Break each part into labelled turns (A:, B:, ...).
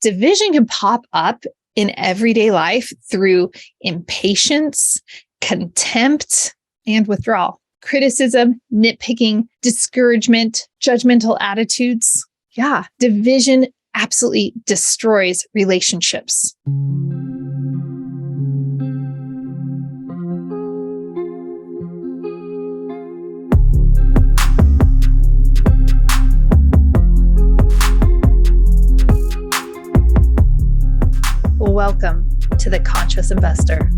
A: Division can pop up in everyday life through impatience, contempt, and withdrawal, criticism, nitpicking, discouragement, judgmental attitudes. Yeah, division absolutely destroys relationships. Welcome to The Conscious Investor.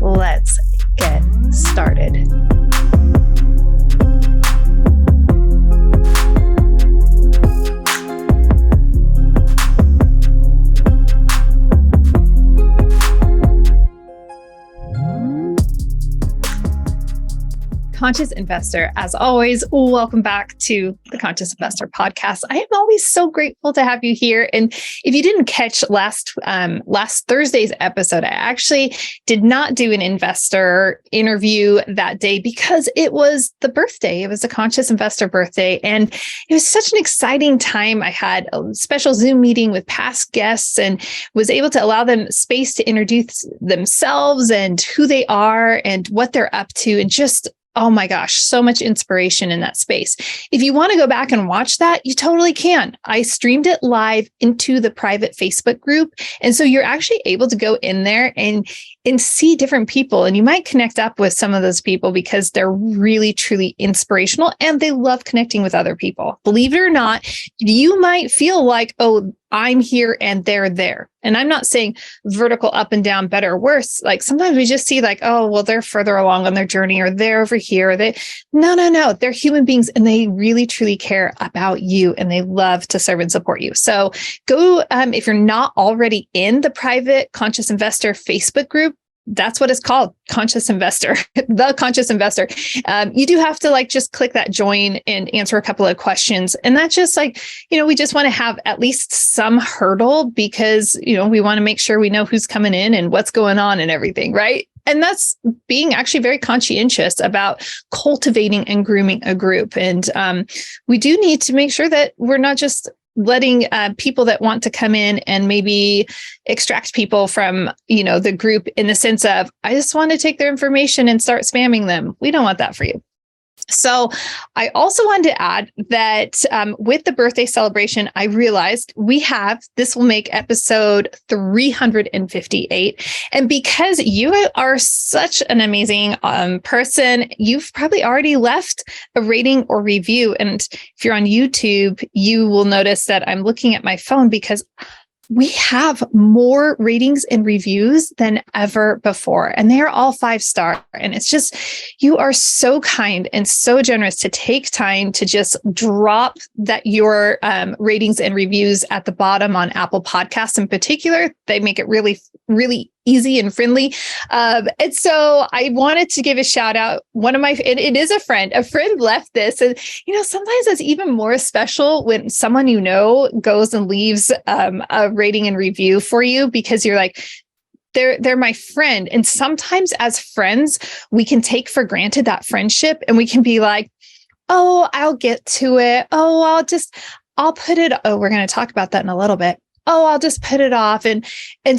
A: Let's get started. Conscious Investor, as always, welcome back to the Conscious Investor podcast. I am always so grateful to have you here. And if you didn't catch last Thursday's episode, I actually did not do an investor interview that day because it was the birthday. It was a Conscious Investor birthday. And it was such an exciting time. I had a special Zoom meeting with past guests and was able to allow them space to introduce themselves and who they are and what they're up to, and just oh my gosh, so much inspiration in that space. If you want to go back and watch that, you totally can. I streamed it live into the private Facebook group. And so you're actually able to go in there and see different people. And you might connect up with some of those people because they're really, truly inspirational and they love connecting with other people. Believe it or not, you might feel like, oh, I'm here and they're there. And I'm not saying vertical up and down, better or worse. Like sometimes we just see like, oh, well, they're further along on their journey or they're over here. No. They're human beings and they really, truly care about you and they love to serve and support you. So go, if you're not already in the private Conscious Investor Facebook group, that's what it's called, Conscious Investor, the Conscious Investor. You do have to just click that join and answer a couple of questions. And that's just we just want to have at least some hurdle because, we want to make sure we know who's coming in and what's going on and everything, right? And that's being actually very conscientious about cultivating and grooming a group. And we do need to make sure that we're not just letting people that want to come in and maybe extract people from, the group in the sense of, I just want to take their information and start spamming them. We don't want that for you. So I also wanted to add that with the birthday celebration, I realized this will make episode 358. And because you are such an amazing person, you've probably already left a rating or review. And if you're on YouTube, you will notice that I'm looking at my phone because we have more ratings and reviews than ever before, and they're all 5-star. And it's just, you are so kind and so generous to take time to just drop your ratings and reviews at the bottom on Apple Podcasts in particular. They make it really, really easy and friendly. And so I wanted to give a shout out. It is a friend left this. And, sometimes it's even more special when someone, goes and leaves a rating and review for you because you're like, they're my friend. And sometimes as friends, we can take for granted that friendship and we can be like, oh, I'll get to it. Oh, I'll put it. Oh, we're going to talk about that in a little bit. Oh, I'll just put it off. And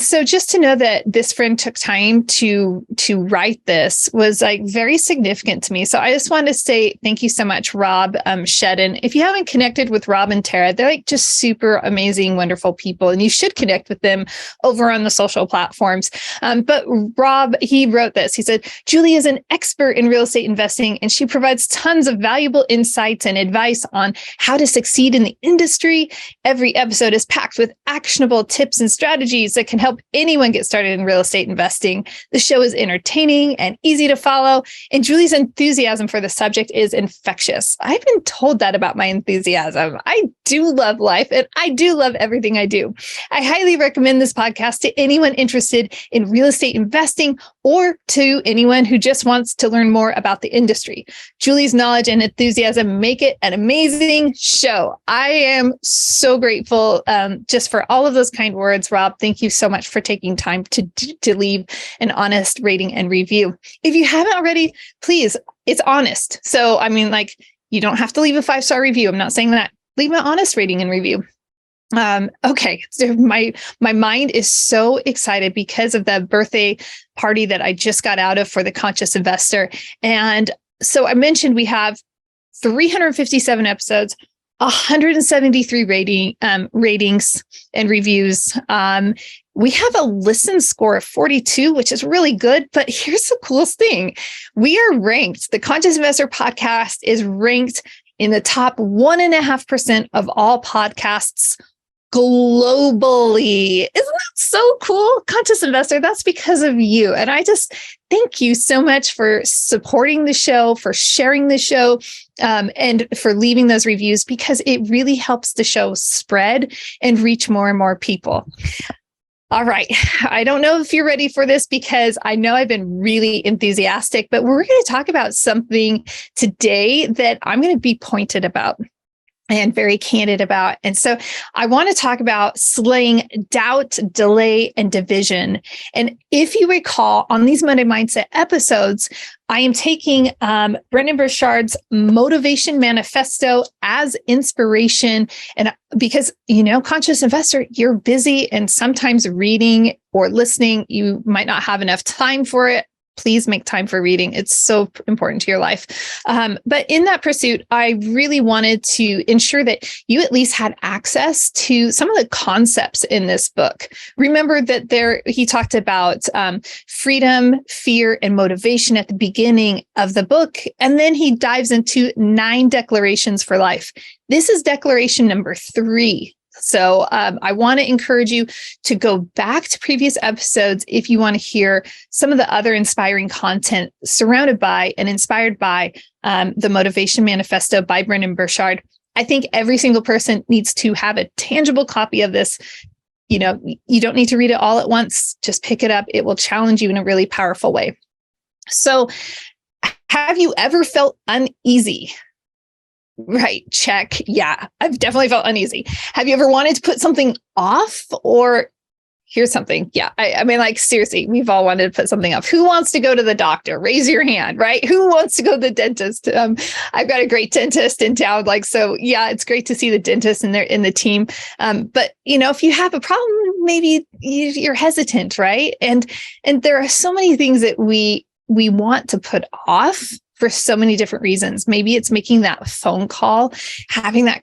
A: so just to know that this friend took time to write this was very significant to me. So I just wanted to say thank you so much, Rob Shedden. If you haven't connected with Rob and Tara, they're just super amazing, wonderful people. And you should connect with them over on the social platforms. But Rob, he wrote this. He said, Julie is an expert in real estate investing, and she provides tons of valuable insights and advice on how to succeed in the industry. Every episode is packed with actionable tips and strategies that can help anyone get started in real estate investing. The show is entertaining and easy to follow, and Julie's enthusiasm for the subject is infectious. I've been told that about my enthusiasm. I do love life, and I do love everything I do. I highly recommend this podcast to anyone interested in real estate investing or to anyone who just wants to learn more about the industry. Julie's knowledge and enthusiasm make it an amazing show. I am so grateful just for all of those kind words, Rob. Thank you so much for taking time to leave an honest rating and review. If you haven't already, please, it's honest. So, you don't have to leave a 5-star review. I'm not saying that. Leave an honest rating and review. Okay, so my mind is so excited because of the birthday party that I just got out of for the Conscious Investor. And so I mentioned we have 357 episodes, 173 ratings and reviews. We have a listen score of 42, which is really good. But here's the coolest thing. We are ranked. The Conscious Investor podcast is ranked in the top 1.5% of all podcasts globally. Isn't that so cool? Conscious Investor, that's because of you. And I just thank you so much for supporting the show, for sharing the show, and for leaving those reviews, because it really helps the show spread and reach more and more people. All right. I don't know if you're ready for this, because I know I've been really enthusiastic, but we're going to talk about something today that I'm going to be pointed about and very candid about. And so I want to talk about slaying doubt, delay, and division. And if you recall, on these Monday Mindset episodes, I am taking Brendon Burchard's Motivation Manifesto as inspiration. And because, Conscious Investor, you're busy, and sometimes reading or listening, you might not have enough time for it. Please make time for reading. It's so important to your life. But in that pursuit, I really wanted to ensure that you at least had access to some of the concepts in this book. Remember that he talked about freedom, fear, and motivation at the beginning of the book. And then he dives into 9 declarations for life. This is declaration number 3. So I want to encourage you to go back to previous episodes if you want to hear some of the other inspiring content surrounded by and inspired by the Motivation Manifesto by Brendon Burchard. I think every single person needs to have a tangible copy of this. You don't need to read it all at once. Just pick it up. It will challenge you in a really powerful way. So, have you ever felt uneasy? Right. Check. Yeah, I've definitely felt uneasy. Have you ever wanted to put something off? Or here's something. Yeah. I mean, like, seriously, we've all wanted to put something off. Who wants to go to the doctor? Raise your hand, right? Who wants to go to the dentist? I've got a great dentist in town. So yeah, it's great to see the dentist in the team. But if you have a problem, maybe you're hesitant, right? And there are so many things that we want to put off for so many different reasons. Maybe it's making that phone call, having that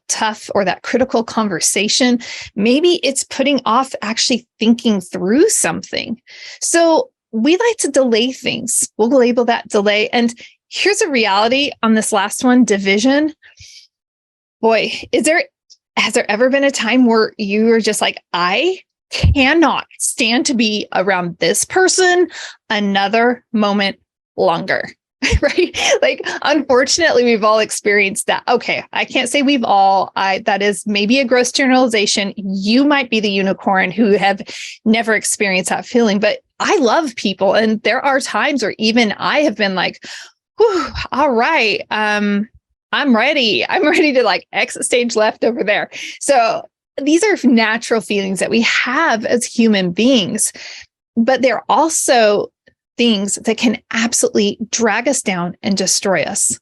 A: tough or that critical conversation. Maybe it's putting off actually thinking through something. So we like to delay things. We'll label that delay. And here's a reality on this last one, division. Boy, has there ever been a time where you were just like, I cannot stand to be around this person another moment longer? Right? Unfortunately, we've all experienced that. Okay, I can't say we've all. That is maybe a gross generalization. You might be the unicorn who have never experienced that feeling. But I love people, and there are times where even I have been like, whew, all right, I'm ready. I'm ready to exit stage left over there. So these are natural feelings that we have as human beings, but they're also things that can absolutely drag us down and destroy us.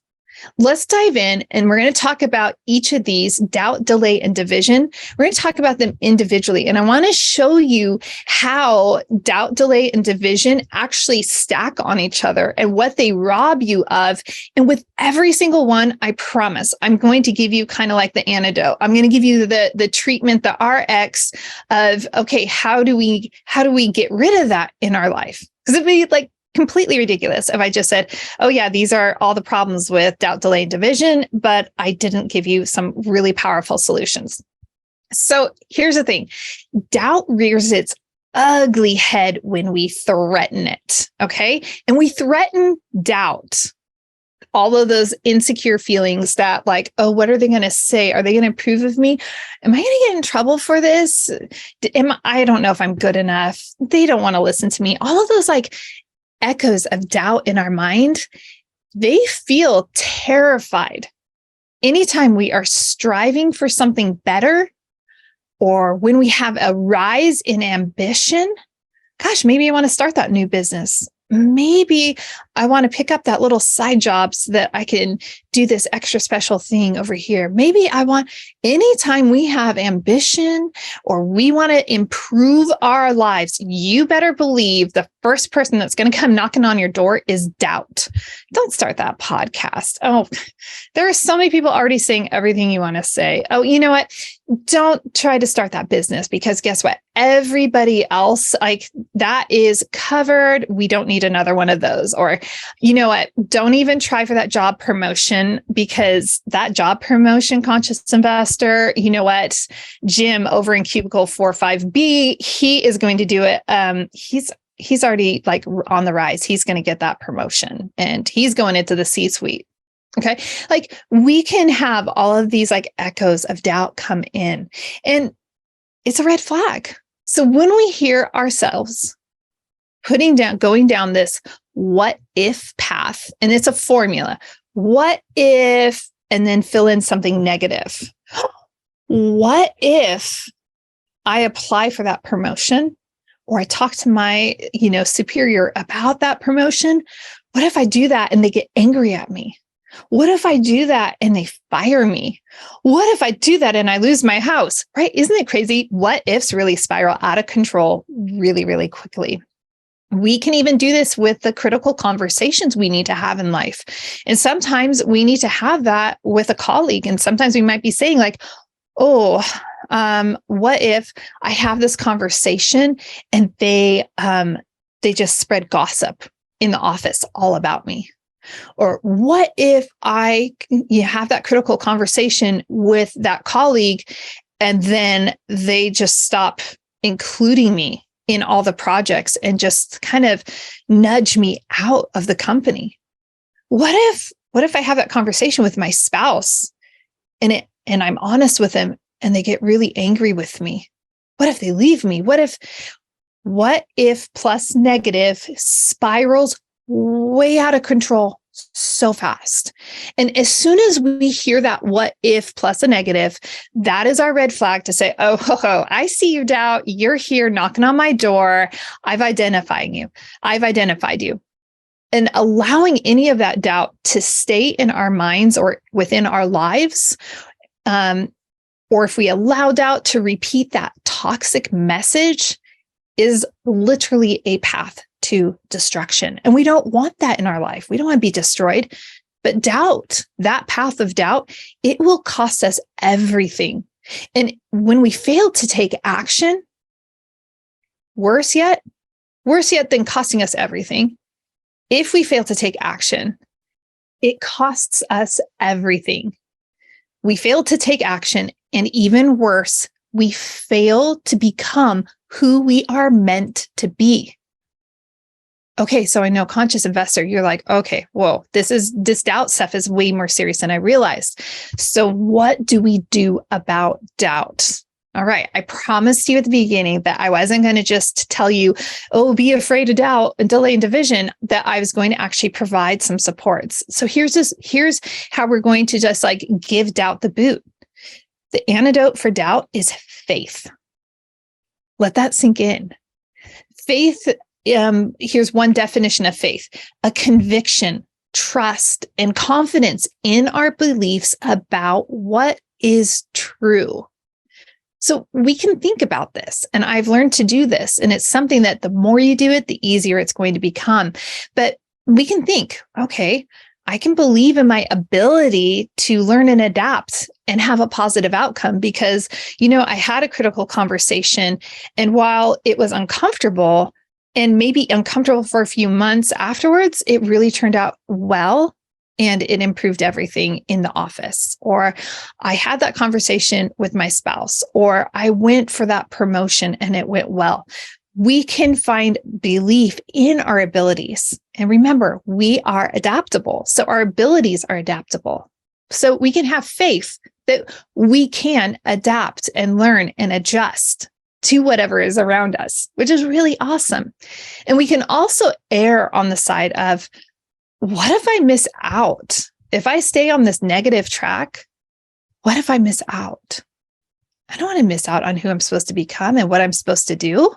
A: Let's dive in, and we're going to talk about each of these: doubt, delay, and division. We're going to talk about them individually. And I want to show you how doubt, delay, and division actually stack on each other and what they rob you of. And with every single one, I promise, I'm going to give you kind of like the antidote. I'm going to give you the treatment, the RX of, okay, how do we get rid of that in our life? Because it'd be completely ridiculous if I just said, oh yeah, these are all the problems with doubt, delay, and division, but I didn't give you some really powerful solutions. So here's the thing. Doubt rears its ugly head when we threaten it, okay? And we threaten doubt. All of those insecure feelings that oh, what are they going to say? Are they going to approve of me? Am I going to get in trouble for this? I don't know if I'm good enough. They don't want to listen to me. All of those echoes of doubt in our mind, they feel terrified. Anytime we are striving for something better, or when we have a rise in ambition, gosh, maybe I want to start that new business. Maybe I want to pick up that little side job so that I can do this extra special thing over here. Maybe I want, anytime we have ambition or we want to improve our lives, you better believe the first person that's going to come knocking on your door is doubt. Don't start that podcast. Oh, there are so many people already saying everything you want to say. Oh, you know what? Don't try to start that business, because guess what? Everybody else, like, that is covered. We don't need another one of those. Or, you know what? Don't even try for that job promotion, because that job promotion, conscious investor, you know what? Jim over in cubicle 45B, he is going to do it. He's already like on the rise. He's going to get that promotion and he's going into the C-suite. Okay. Like, we can have all of these like echoes of doubt come in, and it's a red flag. So when we hear ourselves going down this what if path, and it's a formula, what if, and then fill in something negative. What if I apply for that promotion, or I talk to my, superior about that promotion? What if I do that and they get angry at me? What if I do that and they fire me? What if I do that and I lose my house, right? Isn't it crazy? What ifs really spiral out of control really, really quickly. We can even do this with the critical conversations we need to have in life. And sometimes we need to have that with a colleague. And sometimes we might be saying like, oh, what if I have this conversation and they just spread gossip in the office all about me? Or what if you have that critical conversation with that colleague and then they just stop including me in all the projects and just kind of nudge me out of the company? What if I have that conversation with my spouse and I'm honest with them and they get really angry with me? What if they leave me? What if plus negative spirals way out of control so fast? And as soon as we hear that what if plus a negative, that is our red flag to say, oh, I see you, doubt. You're here knocking on my door. I've identified you. And allowing any of that doubt to stay in our minds or within our lives, or if we allow doubt to repeat that toxic message, is literally a path to destruction. And we don't want that in our life. We don't want to be destroyed. But doubt, that path of doubt, it will cost us everything. And when we fail to take action, worse yet than costing us everything, if we fail to take action, it costs us everything. We fail to take action, and even worse, we fail to become who we are meant to be. Okay, so I know, conscious investor, you're like, okay, whoa, this doubt stuff is way more serious than I realized. So what do we do about doubt? All right, I promised you at the beginning that I wasn't going to just tell you, oh, be afraid of doubt and delay in division, that I was going to actually provide some supports. So here's how we're going to just like give doubt the boot. The antidote for doubt is faith. Let that sink in. Faith, here's one definition of faith: a conviction, trust, and confidence in our beliefs about what is true. So we can think about this, and I've learned to do this, and it's something that the more you do it, the easier it's going to become. But we can think, okay, I can believe in my ability to learn and adapt and have a positive outcome because, I had a critical conversation, and while it was uncomfortable and maybe uncomfortable for a few months afterwards, it really turned out well. And it improved everything in the office. Or I had that conversation with my spouse, or I went for that promotion and it went well. We can find belief in our abilities. And remember, we are adaptable. So our abilities are adaptable. So we can have faith that we can adapt and learn and adjust to whatever is around us, which is really awesome. And we can also err on the side of, what if I miss out? If I stay on this negative track, what if I miss out? I don't want to miss out on who I'm supposed to become and what I'm supposed to do.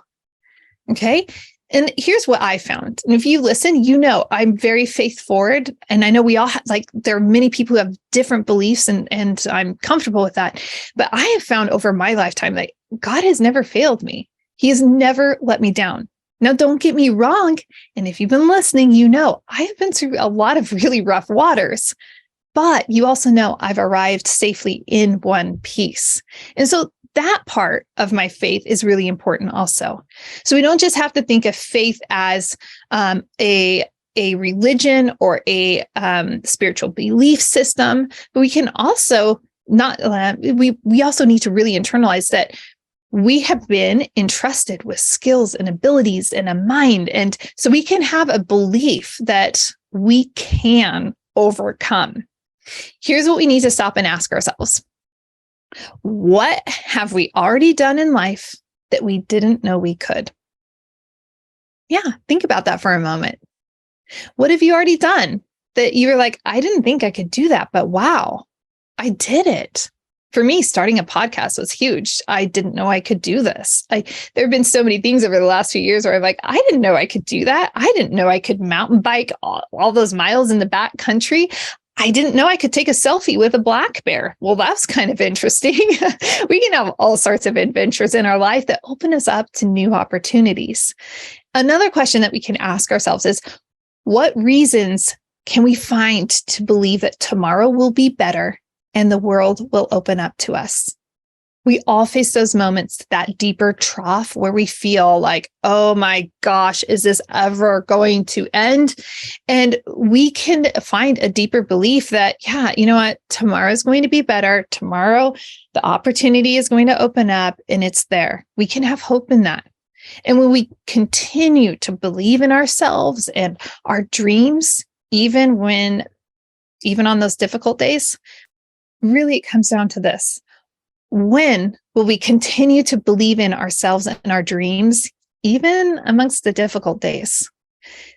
A: Okay. And here's what I found. And if you listen, I'm very faith forward. And I know we all there are many people who have different beliefs, and I'm comfortable with that. But I have found over my lifetime that God has never failed me. He has never let me down. Now, don't get me wrong. And if you've been listening, I have been through a lot of really rough waters. But you also know I've arrived safely in one piece. And so that part of my faith is really important also. So we don't just have to think of faith as a religion or a spiritual belief system, but we can also we also need to really internalize that we have been entrusted with skills and abilities and a mind. And so we can have a belief that we can overcome. Here's what we need to stop and ask ourselves. What have we already done in life that we didn't know we could? Yeah, think about that for a moment. What have you already done that you were like, I didn't think I could do that, but wow, I did it. For me, starting a podcast was huge. I didn't know I could do this. There have been so many things over the last few years where I'm like, I didn't know I could do that. I didn't know I could mountain bike all those miles in the back country. I didn't know I could take a selfie with a black bear. Well, that's kind of interesting. We can have all sorts of adventures in our life that open us up to new opportunities. Another question that we can ask ourselves is, what reasons can we find to believe that tomorrow will be better and the world will open up to us? We all face those moments, that deeper trough where we feel like, oh my gosh, is this ever going to end? And we can find a deeper belief that, yeah, you know what? Tomorrow is going to be better. Tomorrow, the opportunity is going to open up and it's there. We can have hope in that. And when we continue to believe in ourselves and our dreams, even on those difficult days, really it comes down to this. When will we continue to believe in ourselves and our dreams, even amongst the difficult days?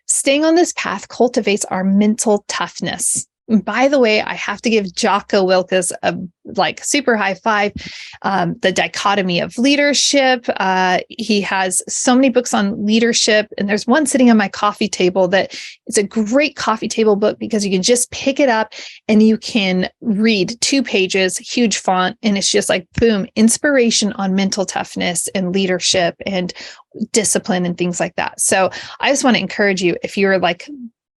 A: Staying on this path cultivates our mental toughness. And by the way, I have to give Jocko Willink a super high five. The dichotomy of leadership. He has so many books on leadership, and there's one sitting on my coffee table that it's a great coffee table book because you can just pick it up and you can read 2 pages, huge font, and it's just like boom, inspiration on mental toughness and leadership and discipline and things like that. So I just want to encourage you, if you're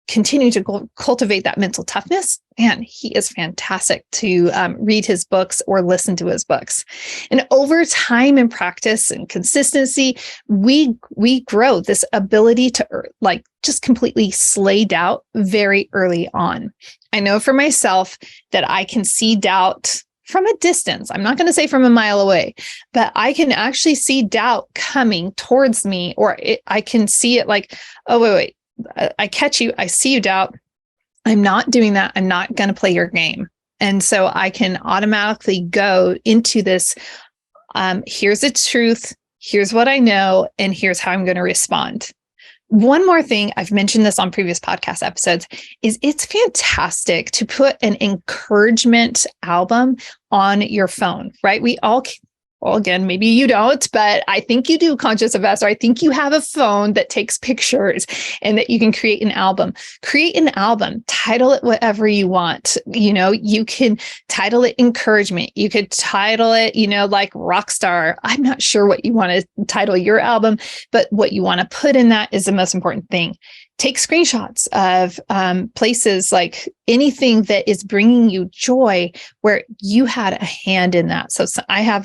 A: continue to cultivate that mental toughness, and he is fantastic to read his books or listen to his books. And over time and practice and consistency, we grow this ability to just completely slay doubt very early on. I know for myself that I can see doubt from a distance. I'm not going to say from a mile away, but I can actually see doubt coming towards me, or I can see it like, oh, wait. I catch you. I see you, doubt. I'm not doing that. I'm not going to play your game. And so I can automatically go into this. Here's the truth. Here's what I know. And here's how I'm going to respond. One more thing, I've mentioned this on previous podcast episodes, is it's fantastic to put an encouragement album on your phone, right? Well, again, maybe you don't, but I think you do, Conscious Investor. I think you have a phone that takes pictures and that you can create an album. Create an album, title it whatever you want. You can title it encouragement. You could title it, like Rockstar. I'm not sure what you want to title your album, but what you want to put in that is the most important thing. Take screenshots of places, like anything that is bringing you joy where you had a hand in that. So I have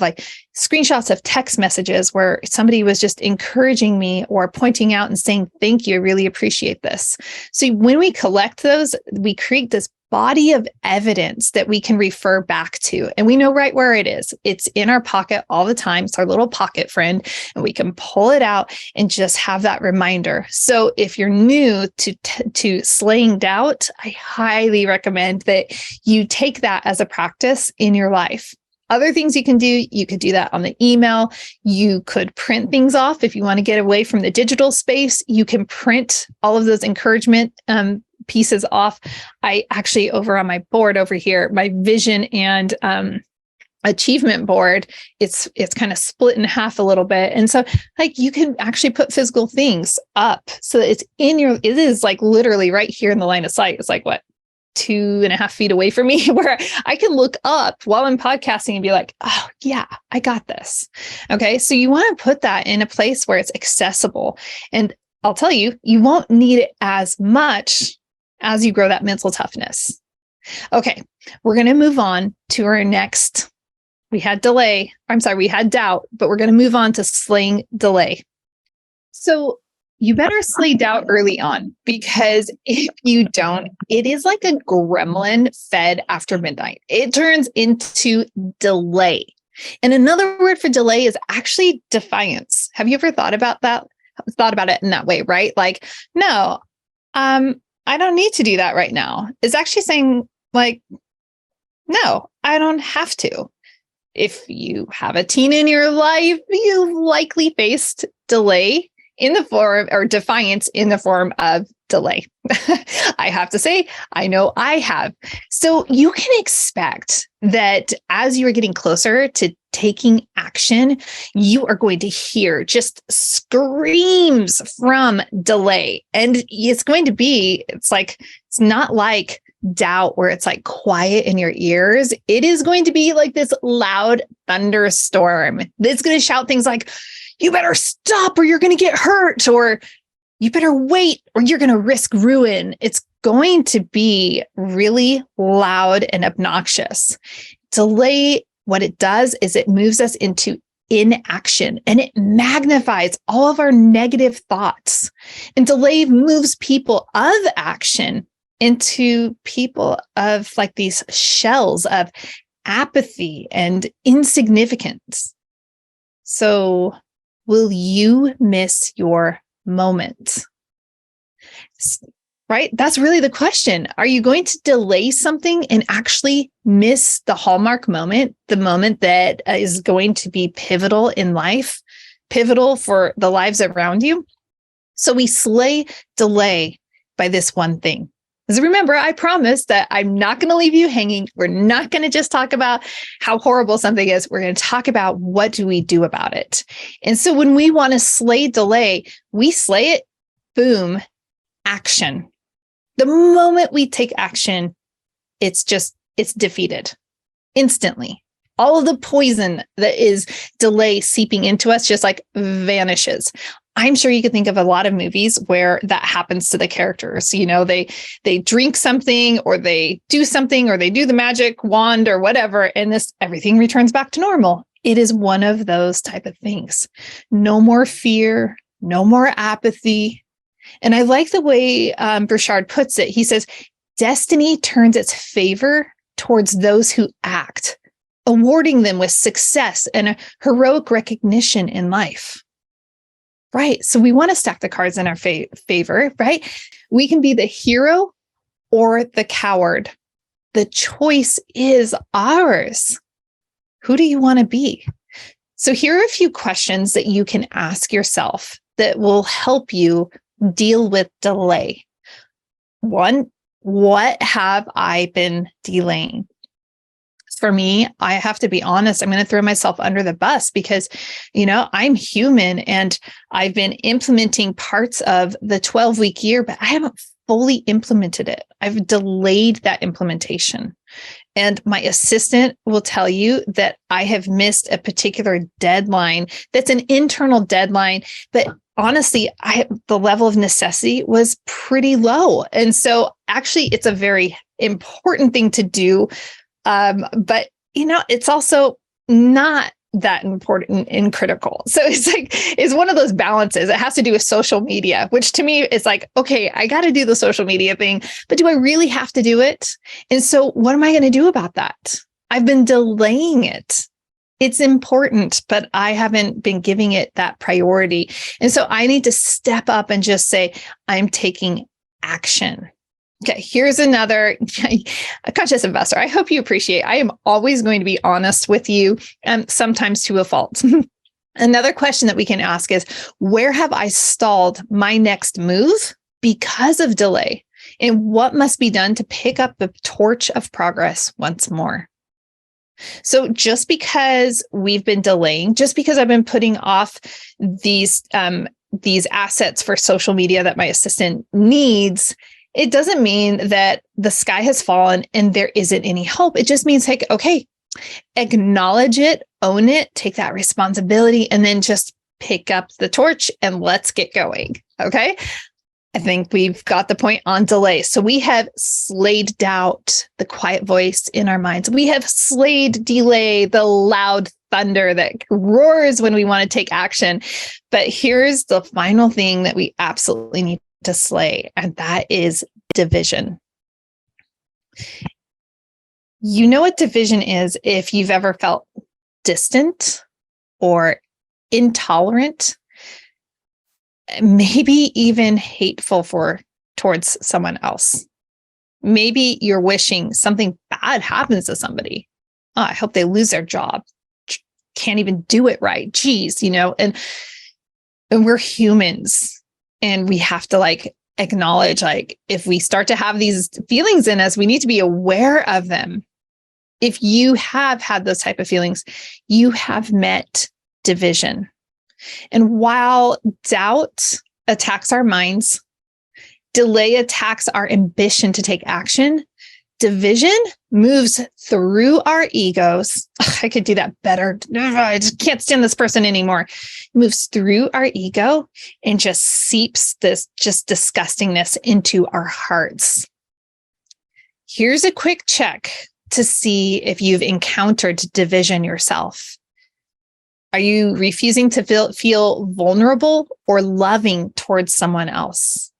A: screenshots of text messages where somebody was just encouraging me or pointing out and saying, thank you, I really appreciate this. So when we collect those, we create this body of evidence that we can refer back to. And we know right where it is. It's in our pocket all the time. It's our little pocket friend, and we can pull it out and just have that reminder. So if you're new to slaying doubt, I highly recommend that you take that as a practice in your life. Other things you can do that on the email. You could print things off. If you want to get away from the digital space, you can print all of those encouragement pieces off. I actually, over on my board over here, my vision and achievement board, it's kind of split in half a little bit. And so like you can actually put physical things up so that it is like literally right here in the line of sight. It's like what, 2.5 feet away from me, where I can look up while I'm podcasting and be like, oh yeah, I got this. Okay. So you want to put that in a place where it's accessible. And I'll tell you, you won't need it as much as you grow that mental toughness. Okay. We're going to move on to our next. We had doubt, but we're going to move on to slaying delay. So you better slay doubt early on, because if you don't, it is like a gremlin fed after midnight. It turns into delay. And another word for delay is actually defiance. Have you ever thought about that? Thought about it in that way, right? Like, no, I don't need to do that right now. It's actually saying like, no, I don't have to. If you have a teen in your life, you've likely faced delay in the form, or defiance in the form of delay. I have to say, I know I have. So you can expect that as you are getting closer to taking action, you are going to hear just screams from delay. And it's not like doubt where it's like quiet in your ears. It is going to be like this loud thunderstorm that's going to shout things like, you better stop or you're going to get hurt, or you better wait or you're going to risk ruin. It's going to be really loud and obnoxious. Delay, what it does is it moves us into inaction, and it magnifies all of our negative thoughts. And delay moves people of action into people of like these shells of apathy and insignificance. So will you miss your moment? Right? That's really the question. Are you going to delay something and actually miss the hallmark moment, the moment that is going to be pivotal in life, pivotal for the lives around you? So we slay delay by this one thing. Because remember, I promised that I'm not going to leave you hanging. We're not going to just talk about how horrible something is. We're going to talk about what do we do about it. And so when we want to slay delay, we slay it, boom, action. The moment we take action, it's defeated instantly. All of the poison that is delay seeping into us just like vanishes. I'm sure you could think of a lot of movies where that happens to the characters. You know, they drink something, or they do something, or they do the magic wand or whatever, and everything returns back to normal. It is one of those type of things. No more fear, no more apathy. And I like the way Burchard puts it. He says, destiny turns its favor towards those who act, awarding them with success and a heroic recognition in life. Right. So we want to stack the cards in our favor, right? We can be the hero or the coward. The choice is ours. Who do you want to be? So here are a few questions that you can ask yourself that will help you deal with delay. One, what have I been delaying? For me, I have to be honest. I'm going to throw myself under the bus because, I'm human, and I've been implementing parts of the 12-week year, but I haven't fully implemented it. I've delayed that implementation. And my assistant will tell you that I have missed a particular deadline that's an internal deadline, but honestly, the level of necessity was pretty low. And so actually, it's a very important thing to do. But it's also not that important and critical. So it's one of those balances. It has to do with social media, which to me is like, okay, I got to do the social media thing, but do I really have to do it? And so what am I going to do about that? I've been delaying it. It's important, but I haven't been giving it that priority. And so I need to step up and just say, I'm taking action. Okay, here's another a conscious investor. I hope you appreciate. I am always going to be honest with you, and sometimes to a fault. Another question that we can ask is, where have I stalled my next move because of delay? And what must be done to pick up the torch of progress once more? So just because we've been delaying, just because I've been putting off these assets for social media that my assistant needs, it doesn't mean that the sky has fallen and there isn't any hope. It just means, like, okay, acknowledge it, own it, take that responsibility, and then just pick up the torch and let's get going. Okay. I think we've got the point on delay. So we have slayed doubt, the quiet voice in our minds. We have slayed delay, the loud thunder that roars when we want to take action. But here's the final thing that we absolutely need to slay, and that is division. You know what division is if you've ever felt distant or intolerant, maybe even hateful towards someone else. Maybe you're wishing something bad happens to somebody. Oh, I hope they lose their job. Can't even do it right. Geez, and we're humans, and we have to acknowledge, if we start to have these feelings in us, we need to be aware of them. If you have had those type of feelings, you have met division. And while doubt attacks our minds, delay attacks our ambition to take action, division moves through our egos. I could do that better. I just can't stand this person anymore. It moves through our ego and just seeps this just disgustingness into our hearts. Here's a quick check to see if you've encountered division yourself. Are you refusing to feel vulnerable or loving towards someone else?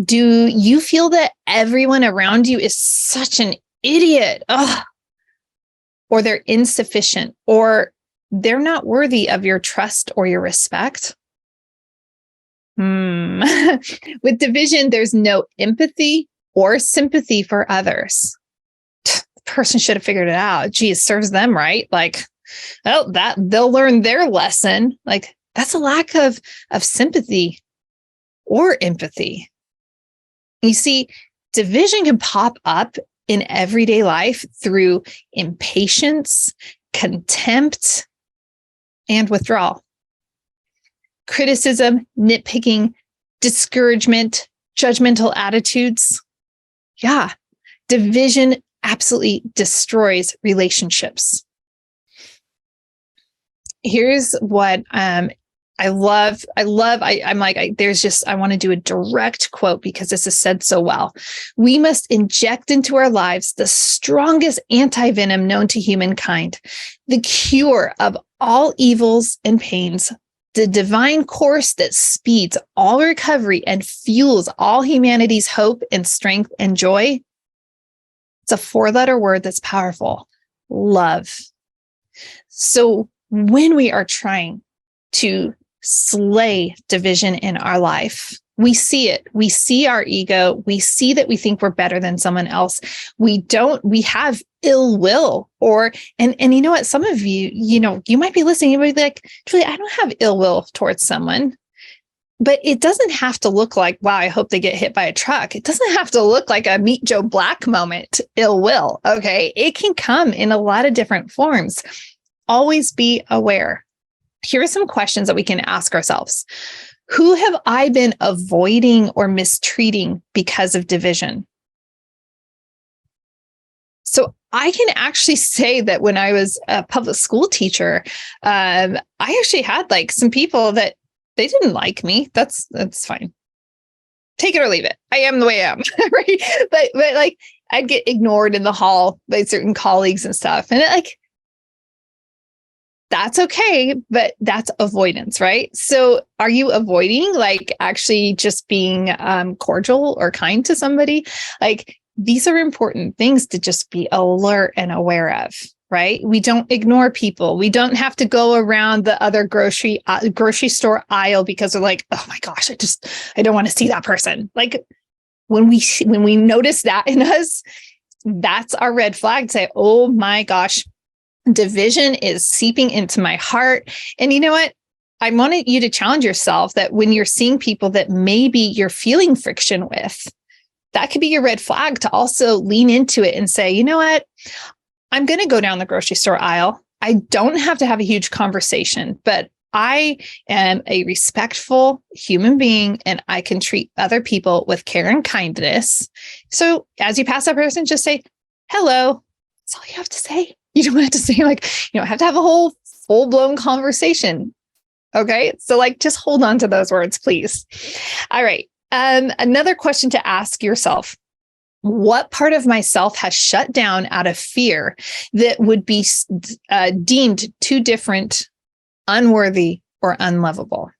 A: Do you feel that everyone around you is such an idiot? Ugh. Or they're insufficient, or they're not worthy of your trust or your respect? With division, there's no empathy or sympathy for others. The person should have figured it out. Gee, it serves them right. That they'll learn their lesson. That's a lack of sympathy or empathy. You see, division can pop up in everyday life through impatience, contempt, and withdrawal. Criticism, nitpicking, discouragement, judgmental attitudes. Yeah, division absolutely destroys relationships. Here's what I love. I want to do a direct quote because this is said so well. We must inject into our lives the strongest anti-venom known to humankind, the cure of all evils and pains, the divine course that speeds all recovery and fuels all humanity's hope and strength and joy. It's a 4-letter word that's powerful: love. So when we are trying to slay division in our life, we see it. We see our ego. We see that we think we're better than someone else. We have ill will, and you know what? Some of you, you might be listening. You might be like, Julie, I don't have ill will towards someone, but it doesn't have to look like, wow, I hope they get hit by a truck. It doesn't have to look like a Meet Joe Black moment, ill will. Okay. It can come in a lot of different forms. Always be aware. Here are some questions that we can ask ourselves. Who have I been avoiding or mistreating because of division? So I can actually say that when I was a public school teacher, I actually had some people that they didn't like me. That's fine. Take it or leave it. I am the way I am, right? But I'd get ignored in the hall by certain colleagues and stuff, and that's okay, but that's avoidance, right? So are you avoiding actually just being cordial or kind to somebody? These are important things to just be alert and aware of, right? We don't ignore people. We don't have to go around the other grocery store aisle because they're like, oh my gosh, I don't want to see that person. When we notice that in us, that's our red flag to say, oh my gosh, division is seeping into my heart. And you know what? I wanted you to challenge yourself that when you're seeing people that maybe you're feeling friction with, that could be your red flag to also lean into it and say, you know what? I'm going to go down the grocery store aisle. I don't have to have a huge conversation, but I am a respectful human being and I can treat other people with care and kindness. So as you pass that person, just say, hello. That's all you have to say. You don't have to say you don't have to have a whole full-blown conversation. Okay. So just hold on to those words, please. All right. Another question to ask yourself: what part of myself has shut down out of fear that would be deemed too different, unworthy, or unlovable?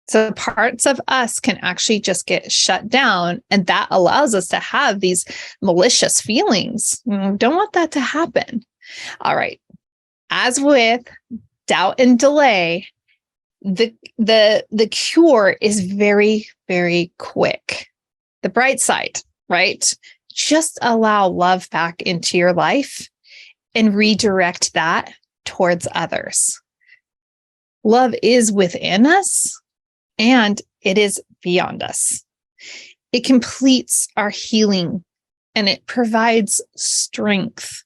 A: So parts of us can actually just get shut down, and that allows us to have these malicious feelings. Don't want that to happen. All right. As with doubt and delay, the cure is very, very quick. The bright side, right? Just allow love back into your life and redirect that towards others. Love is within us and it is beyond us. It completes our healing and it provides strength.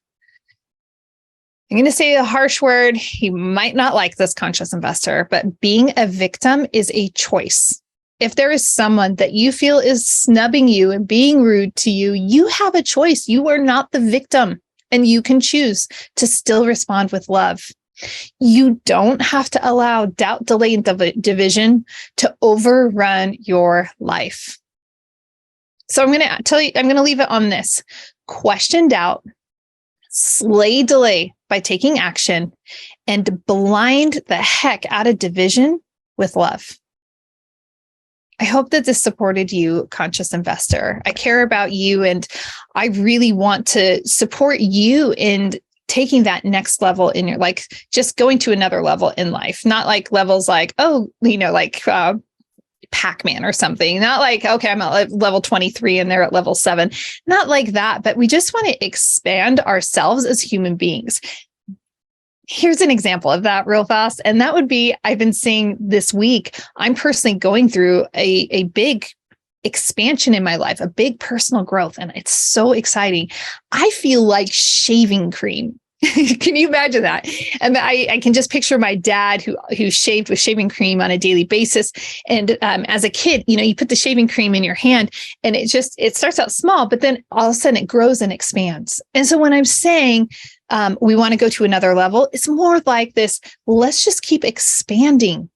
A: I'm going to say a harsh word. You might not like this, conscious investor, but being a victim is a choice. If there is someone that you feel is snubbing you and being rude to you, you have a choice. You are not the victim, and you can choose to still respond with love. You don't have to allow doubt, delay, and division to overrun your life. So I'm going to tell you, I'm going to leave it on this. Question doubt, slay delay by taking action, and blind the heck out of division with love. I hope that this supported you, conscious investor. I care about you and I really want to support you in taking that next level in your, just going to another level in life, not levels Pac-Man or something, not okay, I'm at level 23 and they're at level 7, not like that, but we just want to expand ourselves as human beings. Here's an example of that real fast. And that would be, I've been seeing this week, I'm personally going through a big expansion in my life, a big personal growth. And it's so exciting. I feel like shaving cream. Can you imagine that? And I can just picture my dad who shaved with shaving cream on a daily basis. And as a kid, you put the shaving cream in your hand and it starts out small, but then all of a sudden it grows and expands. And so when I'm saying we want to go to another level, it's more like this. Let's just keep expanding.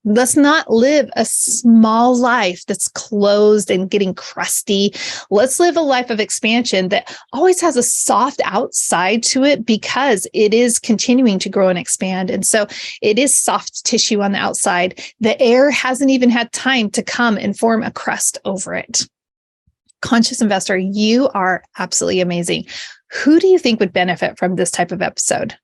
A: Let's not live a small life that's closed and getting crusty. Let's live a life of expansion that always has a soft outside to it because it is continuing to grow and expand. And so it is soft tissue on the outside. The air hasn't even had time to come and form a crust over it. Conscious investor, you are absolutely amazing. Who do you think would benefit from this type of episode?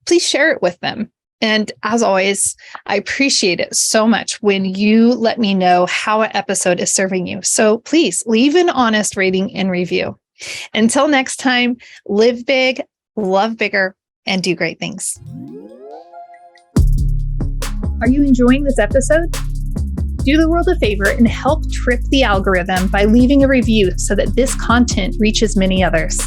A: Please share it with them. And as always, I appreciate it so much when you let me know how an episode is serving you. So please leave an honest rating and review. Until next time, live big, love bigger, and do great things. Are you enjoying this episode? Do the world a favor and help trip the algorithm by leaving a review so that this content reaches many others.